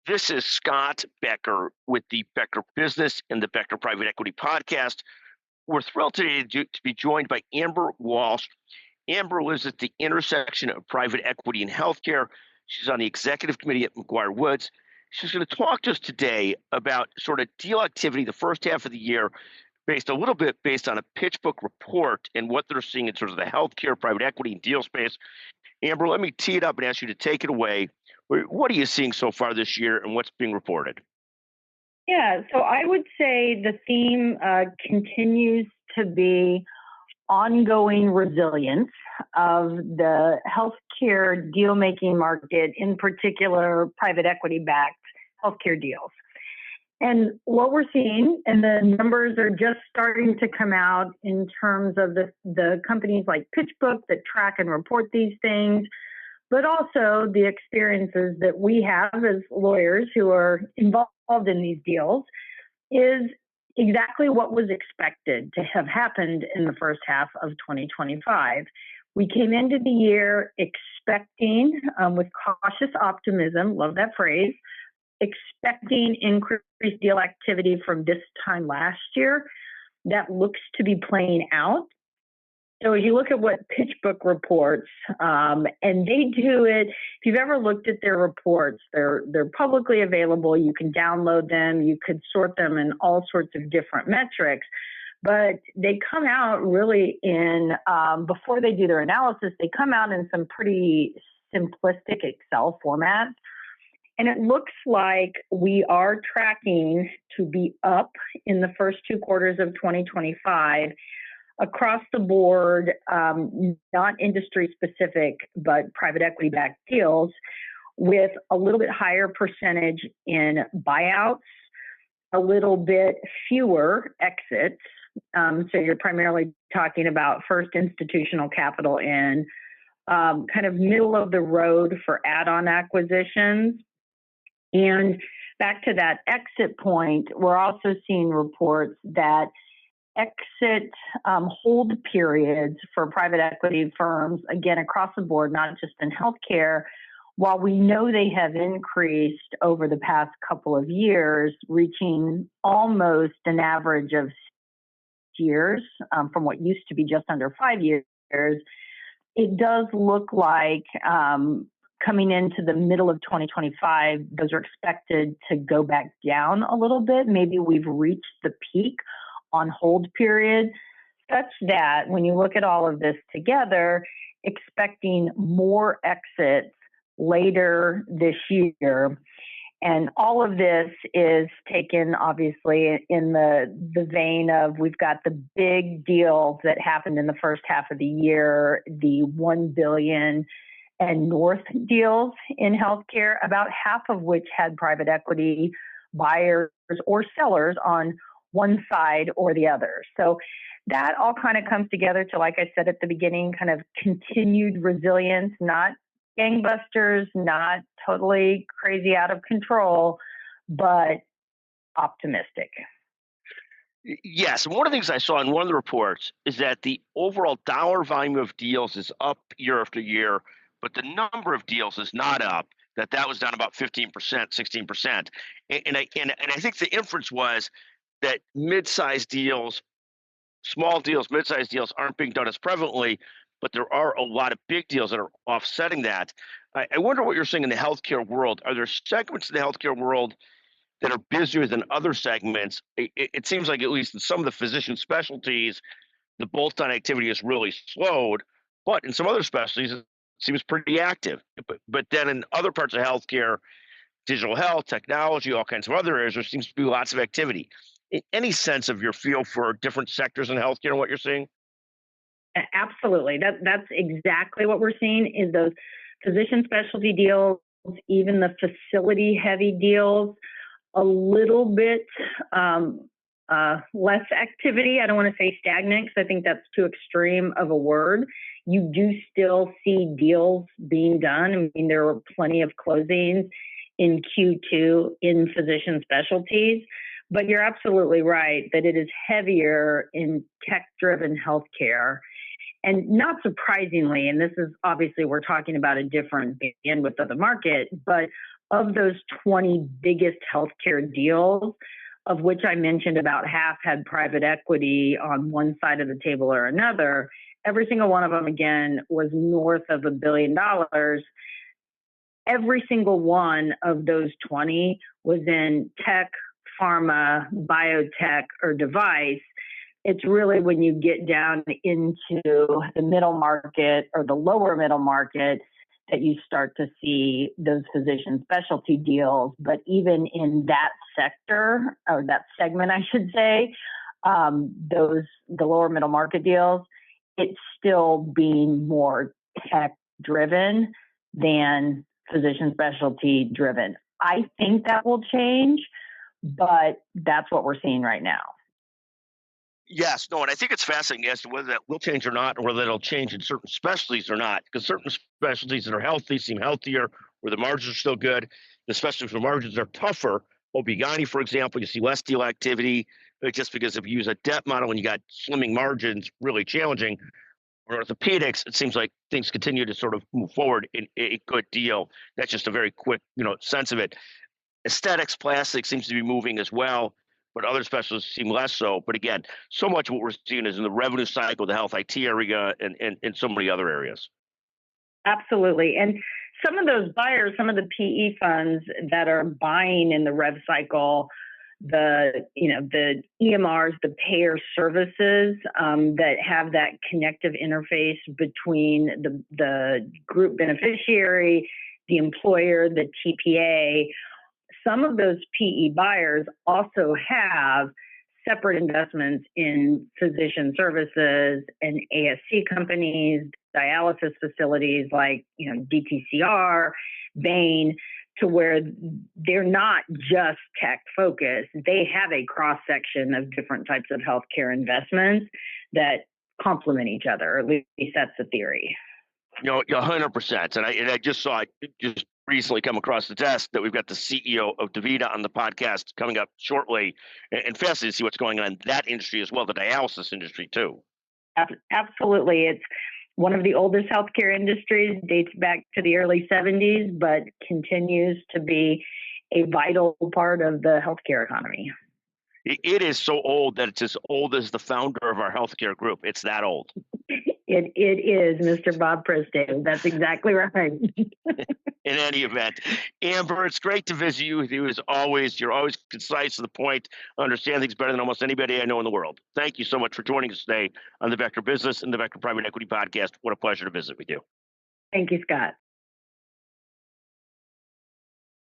This is Scott Becker with the Becker Business and the Becker Private Equity Podcast. We're thrilled today to be joined by Amber Walsh. Amber lives at the intersection of private equity and healthcare. She's on the executive committee at McGuireWoods. She's going to talk to us today about sort of deal activity the first half of the year, based on a PitchBook report and what they're seeing in sort of the healthcare, private equity, and deal space. Amber, let me tee it up and ask you to take it away. What are you seeing so far this year, and what's being reported? Yeah, so I would say the theme continues to be ongoing resilience of the healthcare deal-making market, in particular private equity-backed healthcare deals. And what we're seeing, and the numbers are just starting to come out in terms of the companies like PitchBook that track and report these things, but also the experiences that we have as lawyers who are involved in these deals, is exactly what was expected to have happened in the first half of 2025. We came into the year expecting, with cautious optimism, love that phrase, expecting increased deal activity from this time last year. That looks to be playing out. So as you look at what PitchBook reports, and they do it, if you've ever looked at their reports, they're publicly available. You can download them. You could sort them in all sorts of different metrics. But they come out really in, before they do their analysis, they come out in some pretty simplistic Excel formats. And it looks like we are tracking to be up in the first 2 quarters of 2025 across the board, not industry specific, but private equity backed deals, with a little bit higher percentage in buyouts, a little bit fewer exits. So you're primarily talking about first institutional capital in, kind of middle of the road for add-on acquisitions. And back to that exit point, we're also seeing reports that exit hold periods for private equity firms, again, across the board, not just in healthcare, while we know they have increased over the past couple of years, reaching almost an average of 6 years from what used to be just under 5 years, it does look like coming into the middle of 2025, those are expected to go back down a little bit. Maybe we've reached the peak on hold period, such that when you look at all of this together, expecting more exits later this year. And all of this is taken, obviously, in the vein of we've got the big deals that happened in the first half of the year, the $1 billion and north deals in healthcare, about half of which had private equity buyers or sellers on one side or the other. So that all kind of comes together to, like I said at the beginning, kind of continued resilience, not gangbusters, not totally crazy out of control, but optimistic. Yes. One of the things I saw in one of the reports is that the overall dollar volume of deals is up year after year, but the number of deals is not up. That was down about 15%, 16%. And I think the inference was that mid-sized deals, small deals, mid-sized deals aren't being done as prevalently, but there are a lot of big deals that are offsetting that. I wonder what you're seeing in the healthcare world. Are there segments in the healthcare world that are busier than other segments? It seems like, at least in some of the physician specialties, the bolt-on activity has really slowed, but in some other specialties, it seems pretty active. But then in other parts of healthcare, digital health, technology, all kinds of other areas, there seems to be lots of activity. Any sense of your feel for different sectors in healthcare and what you're seeing? Absolutely. That's exactly what we're seeing, is those physician specialty deals, even the facility heavy deals, a little bit less activity. I don't want to say stagnant because I think that's too extreme of a word. You do still see deals being done. I mean, there were plenty of closings in Q2 in physician specialties. But you're absolutely right that it is heavier in tech-driven healthcare. And not surprisingly, and this is obviously we're talking about a different bandwidth of the market, but of those 20 biggest healthcare deals, of which I mentioned about half had private equity on one side of the table or another, every single one of them, again, was north of $1 billion. Every single one of those 20 was in tech, pharma, biotech, or device. It's really when you get down into the middle market or the lower middle market that you start to see those physician specialty deals. But even in that sector, or that segment, I should say, the lower middle market deals, it's still being more tech driven than physician specialty driven. I think that will change, but that's what we're seeing right now. Yes, no, and I think it's fascinating as to whether that will change or not, or whether it'll change in certain specialties or not, because certain specialties that are healthy seem healthier, where the margins are still good. The specialties where margins are tougher, OB/GYN, for example, you see less deal activity, just because if you use a debt model and you got slimming margins, really challenging. Or orthopedics, it seems like things continue to sort of move forward in a good deal. That's just a very quick, sense of it. Aesthetics, plastics seems to be moving as well, but other specialties seem less so. But again, so much of what we're seeing is in the revenue cycle, the health IT area, and so many other areas. Absolutely. And some of those buyers, some of the PE funds that are buying in the rev cycle, the EMRs, the payer services that have that connective interface between the group beneficiary, the employer, the TPA. Some of those PE buyers also have separate investments in physician services and ASC companies, dialysis facilities like DTCR, Bain, to where they're not just tech focused. They have a cross section of different types of healthcare investments that complement each other, or at least that's the theory. 100%. And I just saw it just recently come across the desk that we've got the CEO of DaVita on the podcast coming up shortly, and fascinated to see what's going on in that industry as well, the dialysis industry too. Absolutely. It's one of the oldest healthcare industries, dates back to the early 70s, but continues to be a vital part of the healthcare economy. It is so old that it's as old as the founder of our healthcare group. It's that old. It is, Mr. Bob Pristave. That's exactly right. In any event, Amber, it's great to visit you with you as always. You're always concise to the point, understand things better than almost anybody I know in the world. Thank you so much for joining us today on the Becker Business and the Becker Private Equity Podcast. What a pleasure to visit with you. Thank you, Scott.